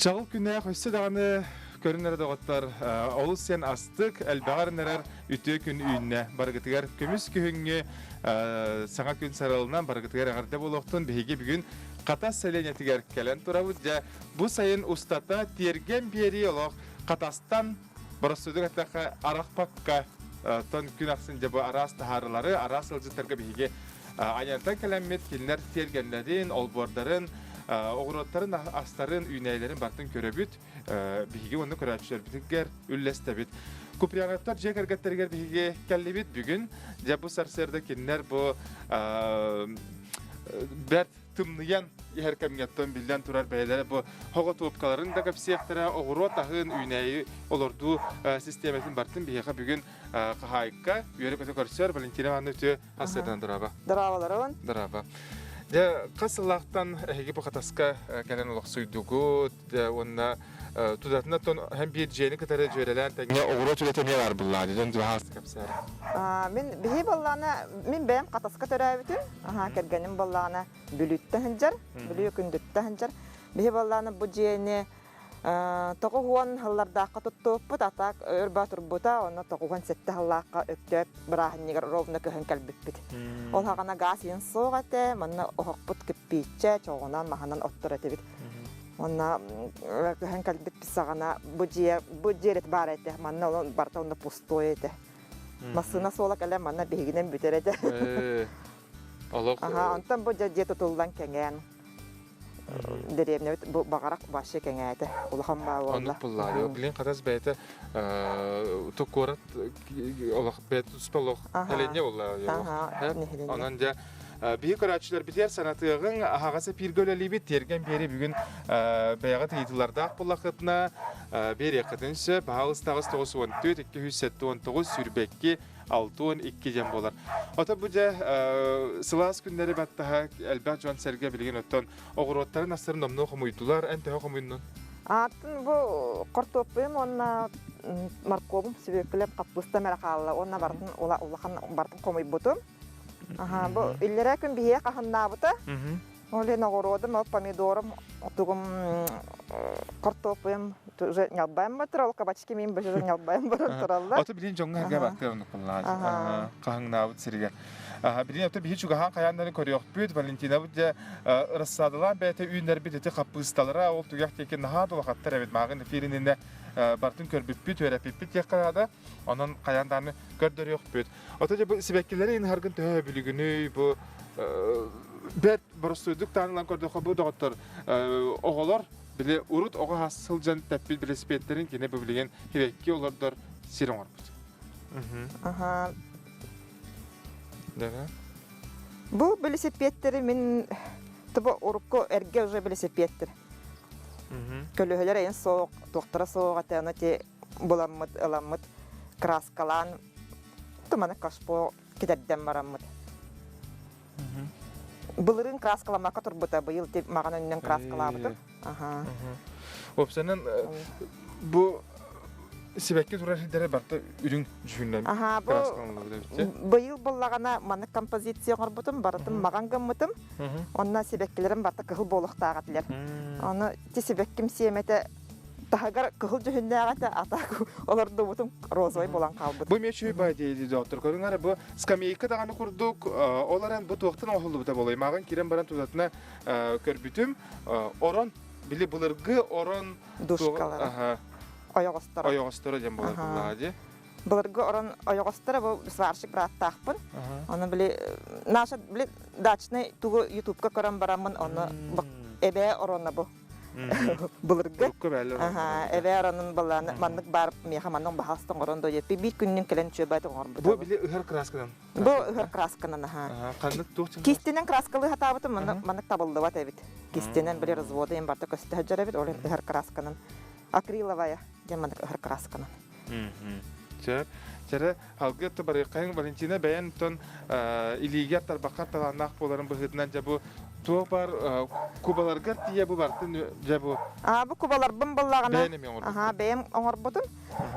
Çağıl günne hoşça dağını görünler doğatlar. Olu sen astık, elbağar neler ütü gün ünne. Bargıtıgar kömüs kühüngü sana gün sarılından bargıtıgar ağırda buluqtun. Bihigi bugün qatas selenetiger kelen turabıca. Bu sayın ustata Tиэргэн beri olaq qatastan barasuduk ataqa araqpakka ton gün aksınca bu aras taharıları aras ılcıtlarga bihigi ayantan kelemmet kinler Tиэргэнlerin, olbordarın oğurotların, astarın, üyneylerin bartın köröbüt, bihigi onu köröçler bitigger, üllestabit. Kupriyanatlar jek ergetlerger bihigi kellibit bugün. Ja bu sarserde kinler bu bert tımlayan herkemiyattan bilden turar beylere bu hoğu topkaların da kapsiyektere oğurot ahın üyneyi olurdu sistemetin bartın bihiga bugün kahayka yörük öte körçer Valentina Hanı tüy hasırdan duraba. Durabaların. Duraba. Ya kasılaqtan hegi bu qataska gelen olaq suydugu onna tudatna ton hem bir jeni kadar jörelen tenge oğro türetene var bunlar dedim duhast kapsar. Men bihi ballana men benim qataska törəbitim. Kergenim ballana bülütte hıncar, bülü kündütte hıncar. Bihi ballana bu jeni toquwan hallardaqqa tuttupput atak örba turbuta onu toquwan sette hallaqqa öktep birahinniger rovna köhön kalbippit. Ol haqana gas yin soğate manna oqput kippiçe çoğunan mahanan ottoratibit. Onna köhön kalbit pisagana bu jeret barete manna on barta onda pustoyete. Masına solak ele manna bihiginen büterete. Allah. Ondan bu jeti tutuldan kengen. Deremne bu bagarak başı kengete ulham ba walla. Onu pullari. Bilin qatas bete tokorat Allah bete spalok helenya wallahi. Onanda bir qaraçlar biter sanatığın haqası bir göleli bit Tиэргэн beri bugün bayağı teyitlarda pullaqatna bir yaqatınsa bağıstağız 94 279 sürbekki 6-12 jam bolar. Ota buja sılas günleri battaha elbet John Serge bilgin otton oğurotların asırın nomnu xomuydular ente xomuyunun. Atın bu qortopum onna markobum sübeklep qapısta merakalla onna bartın ulahan bartın xomuy butum. Bu illere gün bihe qahanna buta. Ole nağorodum o pomidorum otugum qortopum nyalbayım batır ol kabaçki min başa nyalbayım batır turallar. Ota bilin jonga herge baktır onu kullan. Qahanna but sirge. Bilin ota bihi çuga han qayanları koruyor. Büyüt Valentina buja rassadılar bete üynler biteti qapıstalara ol tugaq tekin naha dolaqattar evet mağın firininde bartın körbüt öğrepip yakada onun qayanlarını gördürüyor büyüt. Ota bu sibekkileri in hargın tö bilgünü bu bet borsuyduk tanılan gördük bu doktor oğullar bile urut oğa hasılcan tepbil bilespetlerin yine bu bilgen hivekki olardır sirin var. Bu bilespetleri min tabi urukko erge уже bilespettir. Kölöhler en soğuk doktora soğuk atana te bulamıt alamıt kraskalan tumana kaşpo kiderden maramıt. Bulurun kraskalamakka turbuta bu yıl tip mağana önünden kraskalabıdır. Opsanın bu sibekki durar hidere barta ürün düşünlen bu yıl bullagana manık kompozisiya qorbutum barıtım mağan gımmıtım. Onna sibekkilerim barta kıhıl boluq tağatlar. Onu ti sibekkim siyemete tahagar kıhıl cühünnägate atak olardı butum rozay bolan kalbıt. Bu meçhü bay deydi doktor. Görüngara bu skameyka dağını kurduk. Olaran bu toqtan oğuldu da bolay. Mağan kiren baran tutatına körbütüm. Oran bili bulurgu oran duşkalar. Ayağıstara. Ayağıstara jem bolar bulladı. Bulurgu oran ayağıstara bu svarşık brat taqpın. Onu bili naşa bili daçne tugu YouTube'ga koran baramın onu ebe orana bu. Bulurgu. Ebe oranın ballarını manlık barıp mehamanın bahastan oran doyup bir günün kelen çöbeti orbu. Bu bili ıhır kraskadan. Bu ıhır kraskadan. Kanlık tuğçın. Kistinin kraskalı hatabatı manlık tabıldı vat evet. Kistinin bili razvoda en barta köstü haccar evet olan ıhır kraskadan. Akrilovaya manlık ıhır kraskadan. Çare halgı tıbarı kayın Valentina beyan ton iligat tarbaqat talanaq boların bıhıdından bu Туох бар кубаларга тие бу бартын жабу. Бу кубалар бымбыллагана. Бәйнем оңор. Бәйем оңорбутун.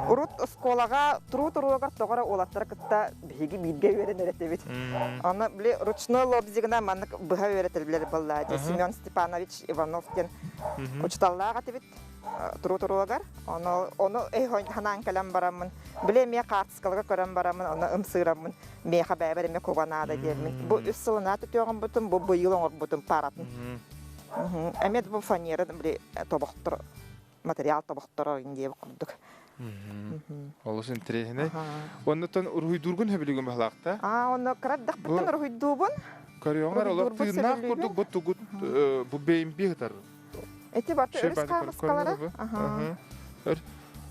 Урут осколага туру-туругар тогора олаттар кытта биги билге өйрөнөрөтөбүт. Аны биле ручной лобзигина маннык быга өйрөтөлбүлөр буллады. Семен Степанович Ивановтен учталлага тебит туру-туругар. Оны ханан калам барамын. Биле ме картскалга көрөм барамын. Аны ымсырамын. Меха бәбәр ме куганада дермин. Бу үссылына төтөгөн бутун, бу быйыл оңорбутун паратын. Эмет бу фанера биле тобоктор материал тобоктор инде курдук. Олус интересне. Оннотон ургуйдургун хөбүлүгүн бахлакта. Оны кырдык бүтүн ургуйдубун. Көрөңөр олор тыйнак курдук бу тугут бу бейим бихтар. Эти баты өрүс кабыскалары.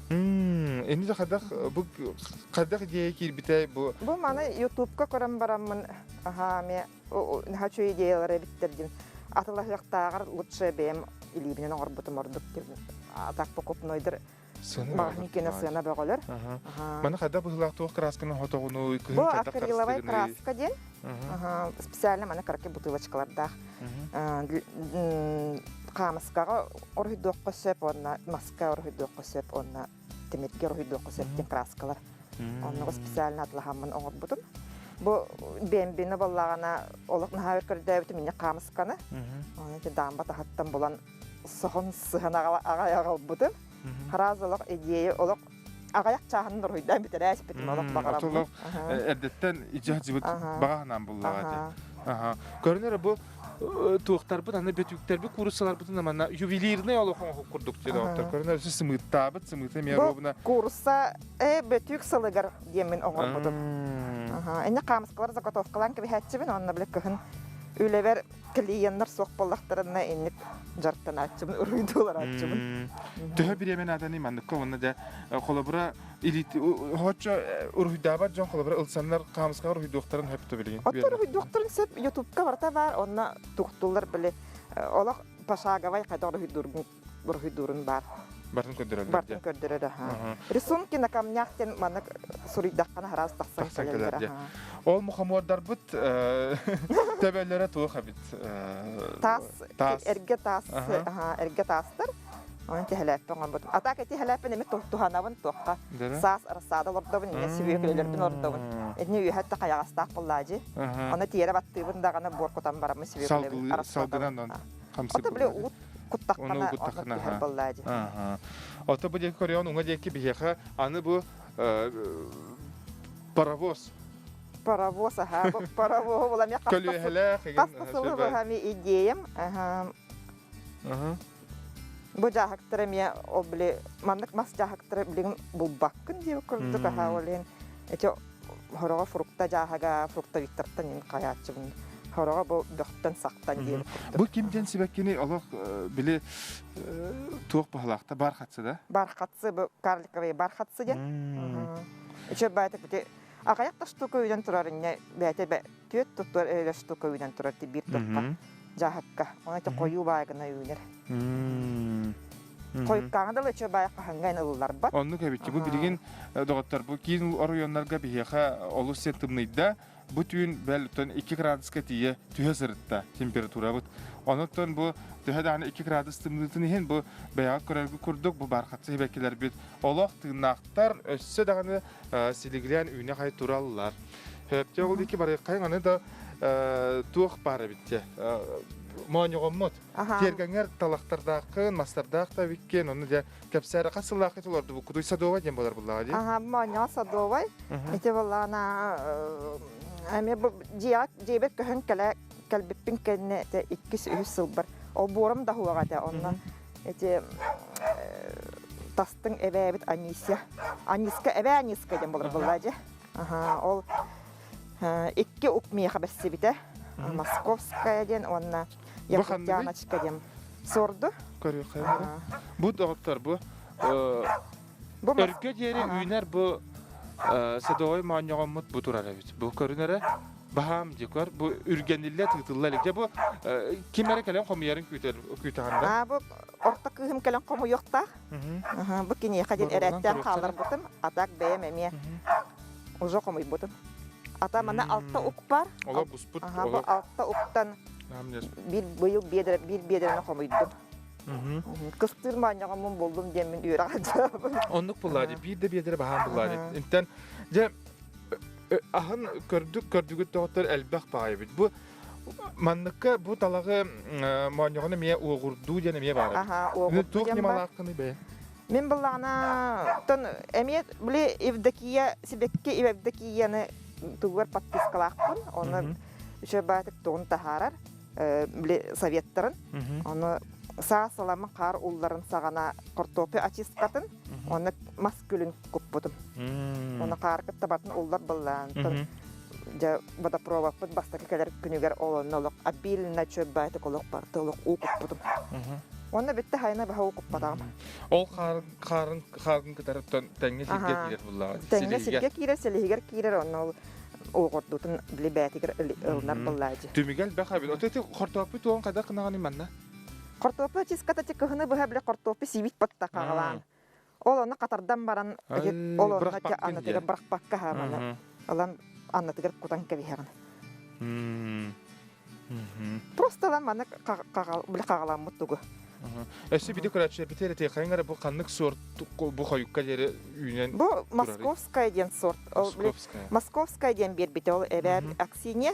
Эни де кадак бу кадак идея кирбитей бу. Бу маны YouTube'ка көрөм барамын. Ме хочу идеялары биттердим. Атылахтагар лучше бем илибинен орбутум ордук деп. Так покупнойдыр. Махникена сына багалар. Мана кадак бу лактоо красканы хотогуну кыйын кадак. Бу акриловый краска ден. Специально мана караке бутылочкаларда. Камаскага орхидок косеп, онна маска орхидок косеп, онна темирге орхидок косеп тен краскалар. Онна специально атлахамын оңорбутум. Бу бембини боллагана олок нахавер көрдөбүт мине камасканы. Оны те дамба тахаттан болан сохон сыхана агаягалбутум. Харазалык идея олок агаяк чаханын орхидан битерәс битим олок багарам. Эрдеттен ижат жибит баганан буллагат. Көрүнөр бу туохтар бут аны бетүктер бу курсалар бутун амана ювелирный олохон курдук dedi оттор көрүнөр сымыттабыт сымыты мебобуна курса бетүк салыгар демин оңорбутум. Эне камыскалар заготовкалан кеби хатчыбын онна биле кыхын үлебер клиенттер сокполлактарына инник жарттан ачыбын уруйдулар ачыбын. Төһө биремен аданы мандыкка онна да колобура илит хочо уруйдаба жон колобура ылсаннар камыска уруйдуктарын хөптө билген. Оттор уруйдуктарын сеп YouTube'ка барта бар, онна туктулар биле олак пашагавай кайдар уруйдурун бар. Бартын көдөрөлөр. Бартын көдөрөлөр. Рисунки на камнях тен манак суридаккана харас тахсан келер. Ол мухаммаддар бут төбөлөрө туха бит. Тас эрге тас, эрге тастар. Оны техләппен бут. Атак эти хәләппен эме тухтуханабын тухка. Сас арсада лордобын эме сибекелердин ордобын. Эне үй хәтта каягастак буллажы. Аны тиере баттыбын дагана боркотан барамы сибекелер арсада. Салдырандан камсы. Ата биле ут куттаккана буллажы. Ата бу дек көрөөн уңа деки бияха аны бу паровоз. Паровоз, бу паровоз була мя кастасылы бу хами идеям. Бу жахактыры мя обле мандык мас жахактыры билген булбаккын деп көрдүк олен. Эте хорого фрукта жахага фрукта виктортан ин каячыбын. Хорого бу доктан сактан деп. Бу кимден себеккени Аллах биле туок бахлакта бар катсы да? Бар катсы бу карликовый бар катсы ден. Эче байтык бите агаяк таштук өйдөн турар ине бәте төт туттар эле штук өйдөн турар ти бир токка. Жахакка. Оны те кою байгына үйнер. Койкаңда лече байка хангайн ыллар бар. Онну кебичи бу билген доготтор бу кийин районнарга бияха олус сентимнийда бу түйүн белтон 2 градуска тие түйөсөрүттө температура бут. Онуттан бу төһөданы 2 градус тымнытын ген бу баягы көрөргө курдук бу баркатсы бекелер бит. Олох тыйнактар өссө даганы силигилен үйүнө кай тураллар. Хөптө ол ики бар кайганы да туох бары битте. Мооньогоммот. Тиэргэнгер талактардакын, мастардакта виккен, оны да кепсары касыллакы толорду бу кудуй садовай дем болар буллага ди. Мооньо садовай. Эте болана эме бу жебек көхөн калбиппин кенне 2-3 жыл бар. Ол борум да хуага да онна. Эте тастың эбебит Анисия. Аниска дем болар буллага ди. Ол 2 укмеха бессибите. Московская ден, онна Якутяночка дем. Сорду. Бу доктор бу өргө жери үйнер бу садовой мооньогоммут бу турар бит. Бу көрүнөрө бахам декор бу үргениле тытыллар эке бу кимере келен комуярын күйтөгөндө. Бу орта кыым келен кому жокта. Бу кине каден эреттен калыр бутум. Атак бем эме. Уже комуй бутум. Ата мана алтта ук бар. Ола буспут. Алтта уктан Bir быйыл bir бедерine komuyddum. Kıstırmanyağım mı buldum demin üyre acabın. Onluk bulladı. Bir de bir de bahan bulladı. İnten je ahın kördügüt doktor elbaq bağıbıd. Bu manlıkka bu talağı manyağını miye uğurdu dene miye bağırdı. Aha, uğurdu Tok dene ne bağırdı. malakını be. Men bullana ton emiyet bile evdekiye sibekke evdekiyeni tuğur patpiskalaqpın. Onu şöbatık toğun taharar. Bile sovetlerin. Onu sağ salamın qar ulların sağana kortopi açıskatın. Onu maskülün kupputum. Onu qarqıt tabatın ullar bullan. Ja bada provapıt bastaki kadar günüger olan oluq. Abilna çöbatık oluq partı oluq u kupputum. Onu bitti hayna baha u kuppatam. Ol qarın kadar tenge sirget girer bulladı. Tenge sirget girer, selihiger girer onu oğurdutun bile bätiger ılnar bulladı. Tümigel baqabil. Oteti qortopi toğun qada qınağını manna. Qortopi çiskata çıkıhını bu bile qortopi sivit patta qağalan. Ol onu qatardan baran ol onu anlatıga bırakpakka hamana. Alan anlatıga kutan kebihegan. Просто lan bana bile qağalan muttugu. Эссе биде көрәчер битер те кайгара бу каннык сорт бу хаюкка жери үйнен. Бу московская ден сорт. Московская ден бер бите ол эбәр Аксинья,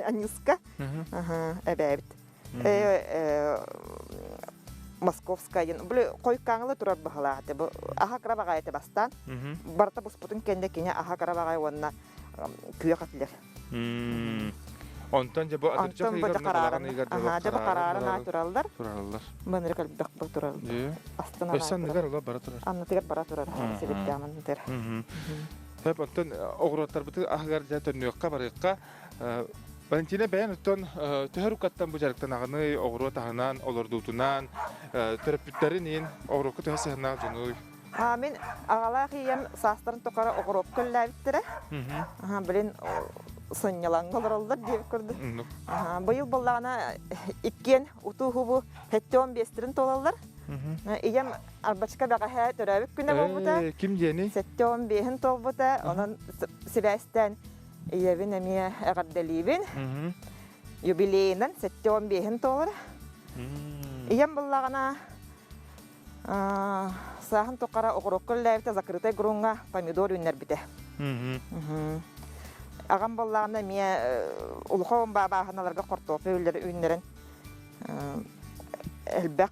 Аниска. Ага, эбәбит. Московская ден. Бу койкаңлы турар бахалаты. Бу аха крабагай те бастан. Барта буспутун кенде кине аха крабагай онна күйе катлер. Онтан же бу адырча кыйгарны баганы. Ага, жаба карарына туралдар. Туралдар. Мыныр калбак бу турал. Астана. Эсен нигар ола бара турар. Аннатыгар бара турар. Себеп дамын тер. Хеп онтан огроттар бу ахгар жатын нөкка барыкка. Валентина бәйән оттон төһәрүкаттан бу жарыктан агыны огро таһанан олордутунан терапевтләринен огрокка төһәсәһнәг жонуй. Мен агала хиям састарын токара огрок көлләбиттере. Билен сонялаңгалар дип күрде. Быйыл буллагана иккен утухубу 75 толалар. Иям арбачка багаһа төрәбик күнә булбыта. Ким дияни? 75 толбыта. Онан Себастьян иявин эмия агаддалибин. Юбилейнан 75 толар. Иям буллагана сахан токара огрок көлләбитә закрытый грунга помидор үннәр бите. Агам боллагына мен улхон бабаханаларга картоп үйлерин элбек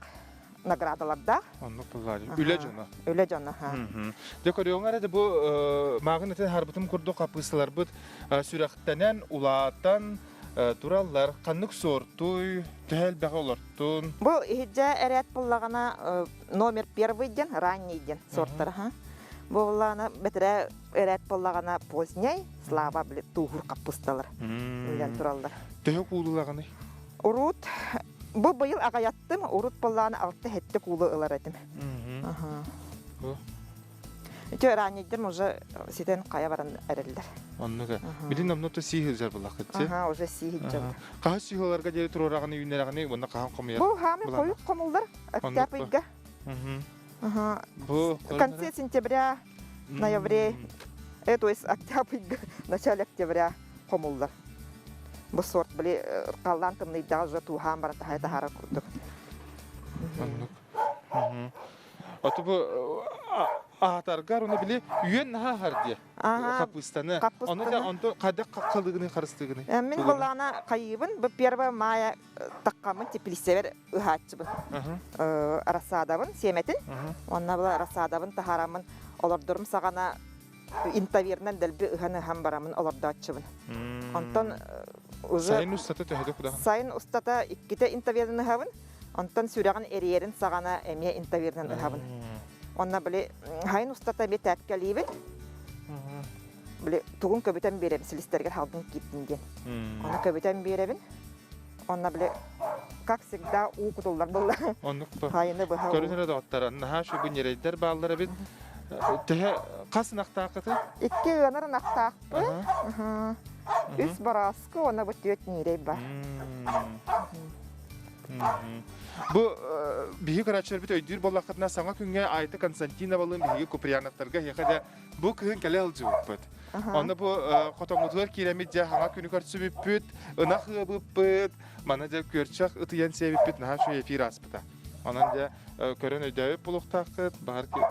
наградаларда. Онны кыллар. Үле жана. Үле жана, ха. Декорионгара да бу магнитен харбытым курду капыслар бут сүрәхтәнән улаттан тураллар каннык сортуй тәл багалартын. Бу иҗә әрәт боллагына номер 1 ден, ранний ден сорттар, ха. Боллана бетере эрәт боллагана поздняй, слава билет тугур капусталар. Үлән туралдар. Тәһә кулулаганы. Урут бу быйыл агаяттым, урут боллагана алты хетте кулы ылар этим. Аха. Бу. Раннийдер уже ситен кая баран эрелдер. Оннуга. Бидин намното сихил жар булакытчы. Ага, уже сихил жар. Каа сихиларга жери турараганы үйнәраганы монда каһан комыяр. Бу хами коюк комулдар. Октябрьга. Ага. Бу конце сентября, ноября, то есть октябрьга, начало октября комулдар. Бу сорт били калдан тымный даже тухан бар тахайта хара курдук. Аты бу атаргар уны били үйен хахар ди. Капустаны. Аны да онто кадак калдыгыны карыстыгыны. Мен булана кайыбын бу 1 мая таккамын теплисевер ыхатчыбын. Расадабын семетин. Онна була расадабын тахарамын олордурум сагана интавернен делби ыханы хам барамын олордачыбын. Онтон уже сайын устата төһөдө куда. Сайын устата икките интавернен хабын. Онтон сүрәгән эриерин сагана эмия интавернен хабын. Онна биле хайын устата бе тәпкәлибин. Биле тугун көбүтән берем силистерге халдын киттинден. Аны көбүтән беребин. Онна биле как всегда укутулар булла. Онны хайыны бу хау. Көрүнөр да оттар. Наха шу бу нерейдер баллары бит. Тәһә касынактакыты. Икки гыныр нактакпы. Үс бараскы, оны бу төт нерей бар. Бу биһи карачылар бит өйдүр боллакытына саңа күнгө Айта Константина балын биһи Куприяновтарга яхада бу кыһын келе алжыбыппыт. Аны бу котоңутулар киремит жа хаңа күнү көрсүбүппүт, ына хыбыппыт, мана жа көрчак ытыян себиппит, наха шу эфир аспыта. Анан жа көрөн өйдөп булуктакыт, бар ки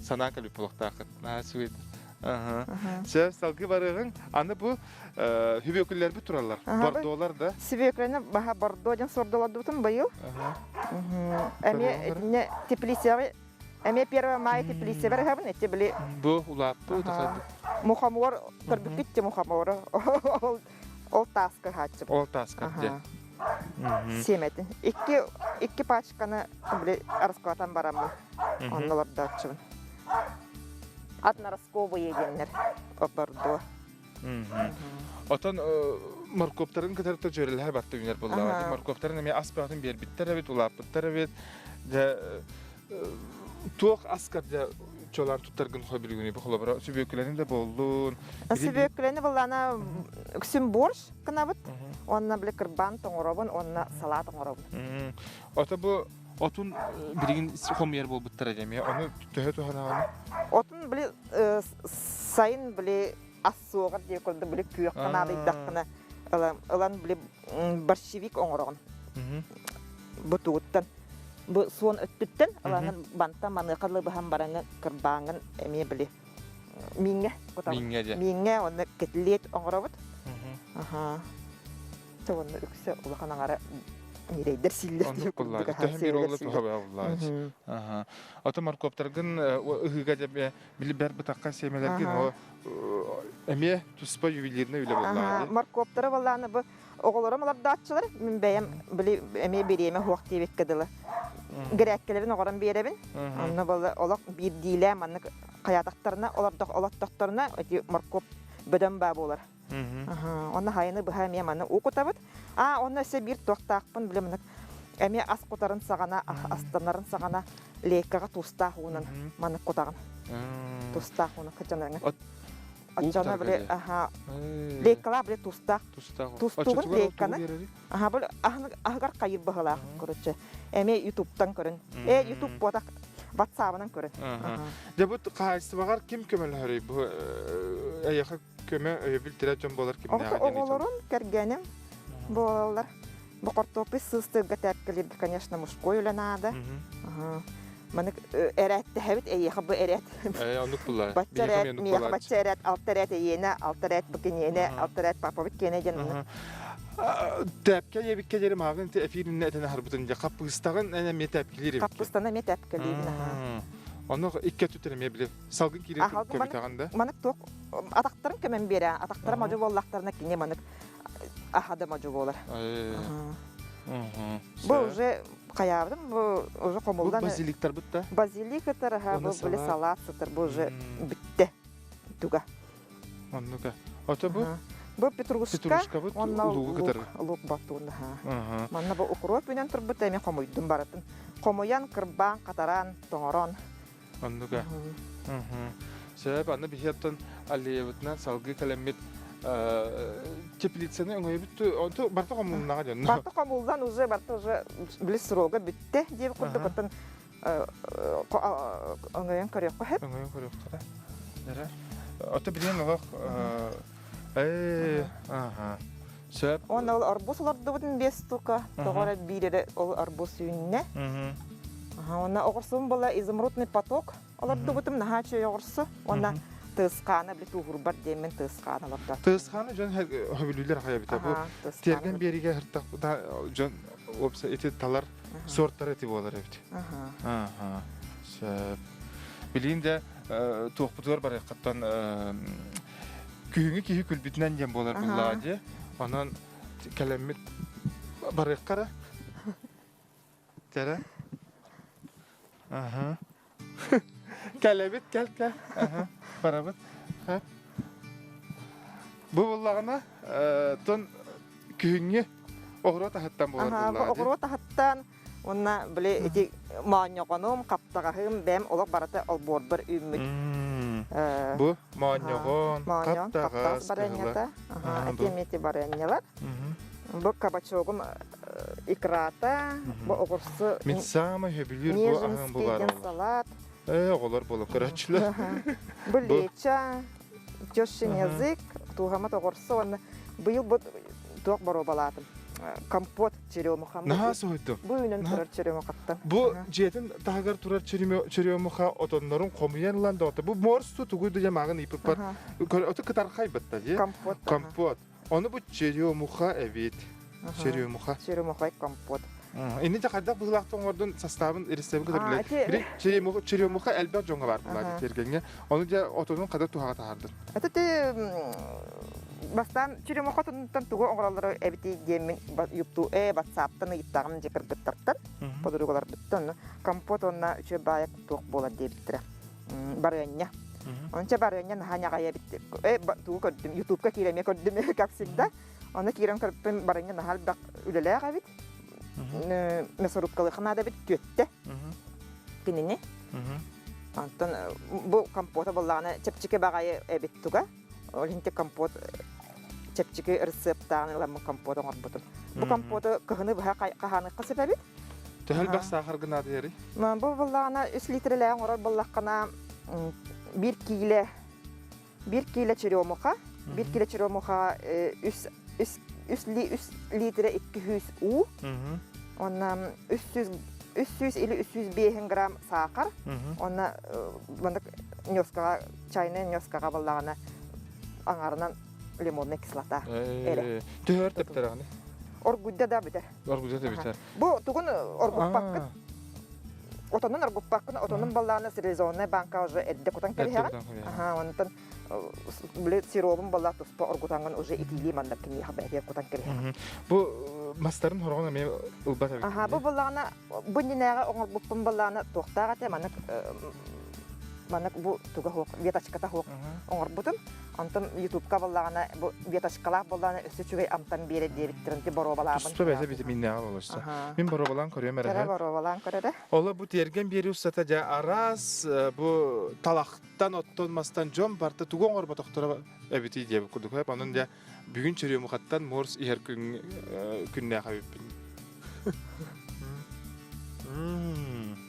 санакалып булуктакыт, наха сует. Сөз салгы барыгын, аны бу хүбөкүллер бу туралар, бордолар да. Сибеклене баха бордоден сордолар дутун быйыл. Эме теплицевый Эме 1 мая теплицевер хабын эти были. Бу улап бу тахады. Мухамор торбикте мухамор. Ол таска хачып. Ол таска де. Семетин. Iki пачканы били раскатан барамын. Онлар датчыбын. Одна расковые еденнер. Бордо. Отан маркоптарын кытарта жөрелер батты үнер буллар. Маркоптарын эме аспатын бербиттер бит улапыттар бит. Туох аскарда чолар туттаргын хобиргүни бу холобра сүбөкүлөрүн да болдун. Сүбөкүлөрүн булана күсүм борщ кынабыт. Онна биле кырбан тоңоробун, онна салат тоңоробун. Ата бу отун биригин хомер болбуттар эми. Аны төһө ханаганы. Отун биле сайын биле ассугар деп көрдү биле күйөк канады даккына. Алан биле борщевик оңорогон. Бутуттан бу суон өттүттен алаңын банта маныкылы бахан бараны кырбаңын эме биле миңге котам миңге оны кетлет оңоробут тоны үксө улаханаңара нирейдер силлер деп куллар тәмир олып хабаллар ата маркоптаргын ыгыга деп биле бер бутакка семелерген о эме туспа ювелирне үле буллар маркоптары баланы бу оголором алар датчылар мен бәям биле эме береме хуак тебек кыдылы греккелерин огорон беребин. Аны бала олак бир диле маны каятактарына, олаттактарына эти маркоп бөдөн ба болар. Аны хайны быха мен маны окутабыт. Аны се бир токтакпын биле мына эме ас котарын сагана, астанарын сагана лейкага туста хунан маны котаган. Туста хуны качанарга. Отчана биле лейкала биле туста. Тустугун лейканы. Бул агар кайыр бахала короче. Эме YouTube'дан көрүн. YouTube бота WhatsApp-дан көрүн. Дебут кайсыбагар ким көмөлөр бу аяка көмө билтире жон болор ким нага демейт. Оголорун кергеним болар. Бу картопы сыстыга тапкелер, конечно, мужской эле надо. Маны эрәтте хәбит аяка бу эрәт. Анук булар. Бачарат, мия бачарат, алтарат ена, алтарат букенене, алтарат папа бит кенеден. Тәпкә ебиккә дәрем агын эфирин нәтен харбытын ja капыстагын әнә метәпкелер. Капыстана метәпкелер. Аны иккә түтәреме биле. Салгын кире көбитаганда. Маны ток атактарын кемен берә. Атактары мажу боллактарына кине маны ахада мажу болар. Бу уже каябдым, бу уже комулдан. Базиликтар бутта. Базиликтар бу биле салат сытыр бу уже битте. Туга. Аннука. Ата бу Бу петрушка, он лук батун. Манна бу укроп менен турбут эме комойдум баратын. Комоян кырбан, катаран, тоңорон. Аннука. Себеп аны бихеттен аллеевтен салгы калемет теплицаны өңөйбүт. Онто барта комулнага жон. Барта комулдан уже барта уже биле срога битте деп курду катын өңөйөн көрөк кеп. Өңөйөн көрөк кара. Дара. Ата билен ага Сөп. Он ол арбузларды бүтін 5 штука. Тоғара бирере ол арбуз үйінне. Она оғырсын бола изумрудный поток. Оларды бүтін нахачы оғырсы. Она тысқаны білі туғыр бар деймен тысқаны оларда. Тысқаны жон хөбілілер қая біті. Тиэргэн беріге ғырттақ жон опса еті талар сорттар еті болар өбіті. Сөп. Білейін де тоқпытығыр бар еқаттан Күйіңі кейі күлбітінен дем болар бұлладе. Онан кәлеммет барық қара. Жара. Кәлемет кәл. Барабыт. Бұл бұллағына тон күйіңі оғыру тахаттан болар бұлладе. Оғыру тахаттан. Онна біле еті мааньоғаным, қаптағағым бәм олық бараты ол бордыр үйміт. Бу мааньоғон, қаптағыз баранята. Әкеметі баранялар. Бу кабачогум икрата, бу огурсы Мен самый хөбүлүр бу аһын бу бар. салат. Оголор болуп көрөчүлөр. Бу леча, жошин язык, тугамат огурсы, оны быйыл бу туак бару балатым. Компот черемуха. Наха сойду. Бу үнен турар черемухаттан. Бу жетин тагар турар черемуха отоннорун комуянлан да бу морсту тугуйду жамагын ипип бар. Ото кытар хайбатта же. Компот. Компот. Оны бу черемуха эбит. Черемуха. Черемуха компот. Эни жакада булактын ордун составын ирсебе кытырлар. Бир черемуха элбек жонга бар булар Тиэргэнге. Оны да отонун када тугага таардыр. Это ты бастан черемухатын тугу оңралары эбити демин юпту WhatsApp-тан иттагын жекер биттартан. Подругалар биттан компот онна үчө баяк тук бола дептире. Барыня. Онча барыня ханяга ебитти. Тугу көрдүм YouTube-ка киреме көрдүм как всегда. Аны кирен көрпүм барыня нахал бак үлелега бит. Месоруккалы ханада бит төттө. Кинене. Антон бу компота боллагана чепчике багай эбиттуга. Олинте компот чепчике рецепттагы ламын компот оңорбутун. Бу компоту кыгыны баха каханы кысып эбит. Төһөл бак сахар гына дери. Бу боллагана 3 литрле оңорор боллаккана 1 кило черемуха, 1 кило черемуха 3 литре 200 у. Онна 300 или 305 грамм сахар. Онна мында нёскага чайны нёскага боллагана аңарынан лимонный кислота. Төһөр тептерагы. Оргудда да битер. Оргудда да битер. Бу тугун оргуппаккы. Отонун оргуппаккы, отонун балланы стерилизованная банка уже эдде кутан келген. Онтон биле сиробун балла туспа оргутанган уже итили манда кини хабер кутан келген. Бу мастарын хоргона ме улбата бит. Бу балланы бу нинага оргуппун балланы токтага те манак бу туга хок ветачката хок оңорбутун. Антон YouTube-ка баллагана бу ветачкалар балланы өсүчүгөй амтан бере дебиттеринти боробалабын. Туспа безе бит миннага болушса. Мен боробалан көрөм эрэ. Боробалан көрөдө. Ола бу Тиэргэн бери устата жа арас бу талактан оттонмастан жон барта тугу оңорбо токтора эбити деп курдук. Анын жа бүгүн черемухаттан морс ихер күннө хабиппин.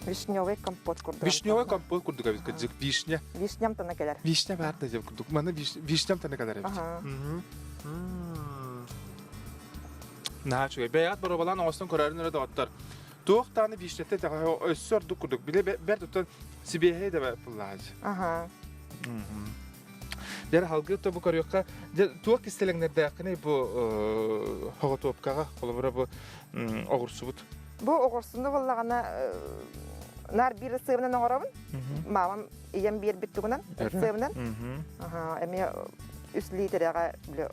Вишневый компот курдук. Вишневый компот курдук абит кызык вишня. Вишням тана келер. Вишня бар да деп курдук. Мана вишням тана келер абит. Начуга беят боробалан оңостон көрөрүнөр да оттор. Тоқтаны вишнете да өссөрдүк курдук. Биле бер туттан сибехе да буллаж. Дер халгы бу көрөккө туак истелеңнерде акыны бу хоготопкага колобура бу огурсубут. Бу огурсуну боллагана нар бир сыйынан оңорабын. Мамам ием бир биттүгүнөн сыйынан. Эми 3 литрга биле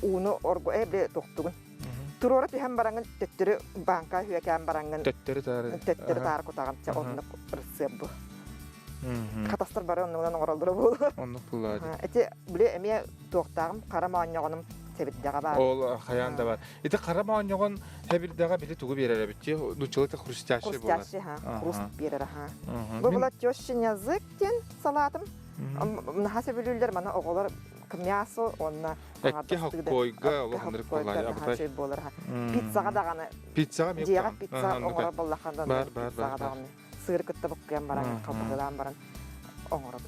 уну орго биле токтугун. Турора тиһәм баранган төттөрү банка хүякән баранган. Төттөрү тар кутаган ча онны рецепт бу. Катастыр бары оннан оңоралдыры бу. Онны булады. Эти биле эми токтагым карамааньягым себиттега бар. Ол хаянда бар. Эти карамааньягын хәбирдәгә биле тугы берәр бит. Нучылыкта хрустящий булат. Хрустящий, хруст берәр, Бу булат жошин язык тен салатым. Нахасы билүлләр мана оголар мясо онна Экке хаккойга олондыр колай абытай. Пиццага даганы. Пиццага мен. Жига пицца оңора боллахандан. Бар. Сыр кытты буккан баран, капыдан баран оңороб.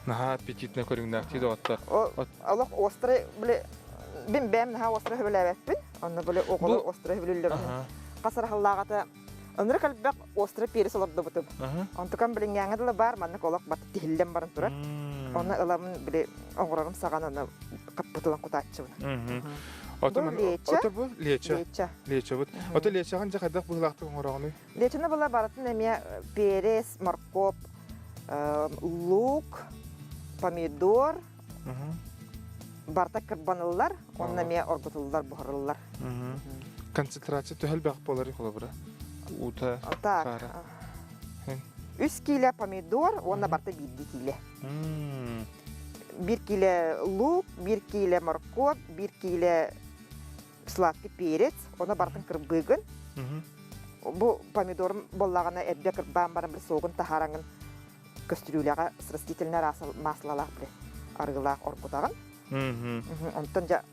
Наха аппетитне көрүңнәк тиде отта. Аллах острый биле бем наха острый билебеппин. Онна биле оголор острый билүллөр. Касар халлагата Онры калбак острый перес олорду бутуп. Онтукан билингәңе диле бар, манны колак бат тихиллен барын турар. Оны ыламын биле оңорорум саган аны каппутулан кутаччы. Ото бу леча. Леча бут. Ото лечаган жакадак булакты оңорогуну. Лечаны була баратын эме перес, морковь, лук, помидор, барта кырбанылар, онна ме оргутуллар, бухарыллар. Концентрация төһөл бак болары холобура. Ута. Так. 3 кило помидор, онна барта 1 кило. 1 кило лук, 1 кило морковь, 1 кило сладкий перец, онна бартын кырбыгын. Бу помидор боллагана эдде кырбан баран бир согун тахараңын кастрюляга с растительное маслалар бир аргылак оркутаган. Онтон жа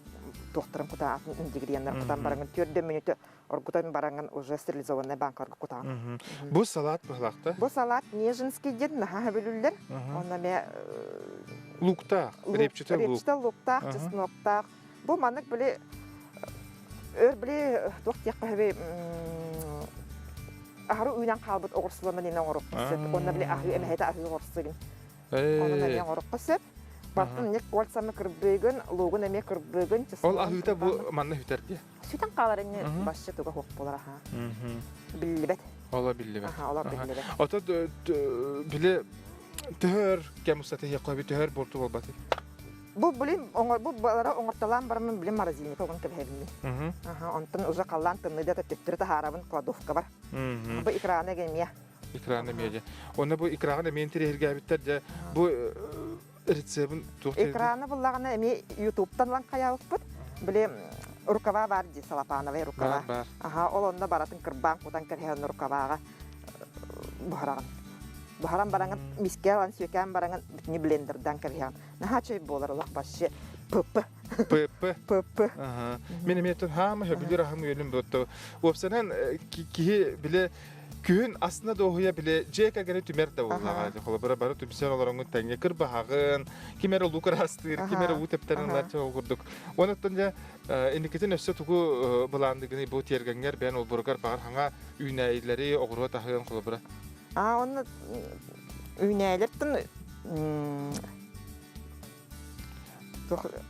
докторым кута индигрияндар кутан баранган 4 минут оргутан баранган уже стерилизованный банкаларга кутан. Бу салат бахлакта. Бу салат нежинский ден наха билүллер. Онна ме Лукта, репчата лук. Репчата лукта, чеснокта. Бу манык биле Örble doktyak bahve ahru uynan kalbıt oğursulama denen oğurup kısıp. Onda bile ahru emehete ahru oğursulun. Onun emeğen oğurup kısıp. Baktın nek olsamı kırbögün, loğun emeğe kırbögün. Ol ahruta bu manna hüter diye. Süten kalarını başça tuğa hoq bolar aha. Billibet. Ola billibet. Aha, ola billibet. Ota bile tühör kemusatı yakobi tühör bortu olbatı. Bu bilim bu balara oңорталан бармын билим морозильник огон кебхебни. Онтон уже каллан тынныда теттерте харабын кладовка бар. Бу экраны гемия. Экраны медиа. Оны бу экраны мен терергә биттер де бу рецептын тохтер. Экраны буллаганы эми YouTube'тан лан каябыт. Билим рукава бар ди салапановый рукава. Ага, ол онда баратын кырбан кутан керген рукавага бухараган. Бухаран баранган мискелан сөкән баранган битни блендердан керген. Наха чөй болар улак башы пп. Пп. Ага. Менин метен хам хөбүлөр хам йөлүм бутты. Опсанан ки биле күн астына доһуя биле жека гене түмер да боллага. Холобара бары түмсен оларыңы тәңге кыр багын, кимере лукрастыр, кимере утептерин лачы олгурдук. Онуттан ja эникетен өссө тугу буландыгыны бу тиэргэнгер бен ол бургар багар ханга үйнәйләре огуру тахын холобара. Оны үйнәйлерден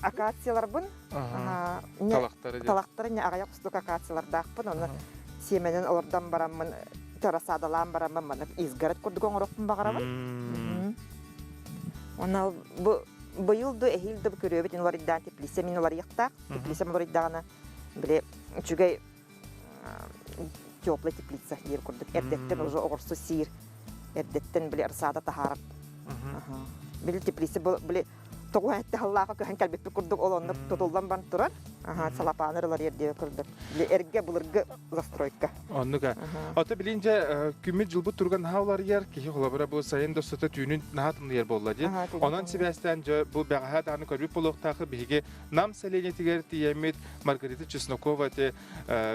акациялар бун. Талактары не агаяк устук акациялар дакпын. Оны семенен олардан барамын, терасадалан барамын, мана изгарат курдук оңорокпун багарабын. Оны быйылды эхилди көрөбөт улар иддан теплисе мен улар яктак. Теплисе улар идданы биле үчүгөй теплый теплица дип курдук. Эрдеттен уже огурсу сир. Эрдеттен биле ырсада тахарып. Биле теплисе биле тогу хатта Аллага көһөн калбеп курдук олонуп тотулдан бан турар. Салапанырлар ерде курдук. Биле эрге булырга застройка. Оннуга. Ата билинже күмү жылбы турган хаулар ер ки холобара бу сайын достото түүнүн наатымны ер болла ди. Онан себестен бу багат аны көрүп болуктагы биге нам селене тигер тиемит Маргарита Чеснокова те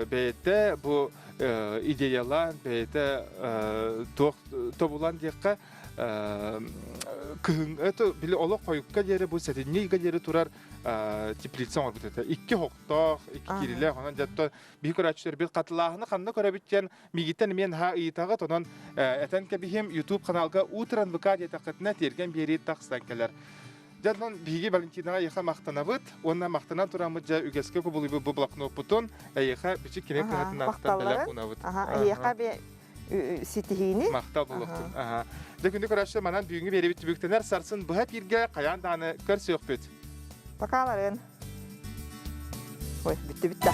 бейте бу идеялар бейте тобулан дияка кын это биле оло койукка жери бу сетинниге жери турар теплица бар бутета. Икки хоктох, икки кириле ханан жатта бикөрачтер бил катылаһыны канна көрөбүткен мигиттен мен ха ыйтага тонон этенке бихим YouTube каналга утран ВК дете кытна терген бери такстанкелер. Жадан биги Валентинага яха мактанабыт, онна мактана турамы жа үгеске көбулуй бу блокнот бутун, яха бичик кине катына мактанлар унабыт. Яха бе ситихини мактал болуктун. Декүндө көрөшө манан бүгүнгү беребит бүктенер сарсын быһа пирге каян даны көрсөкпүт. Покаларын. Ой, битти.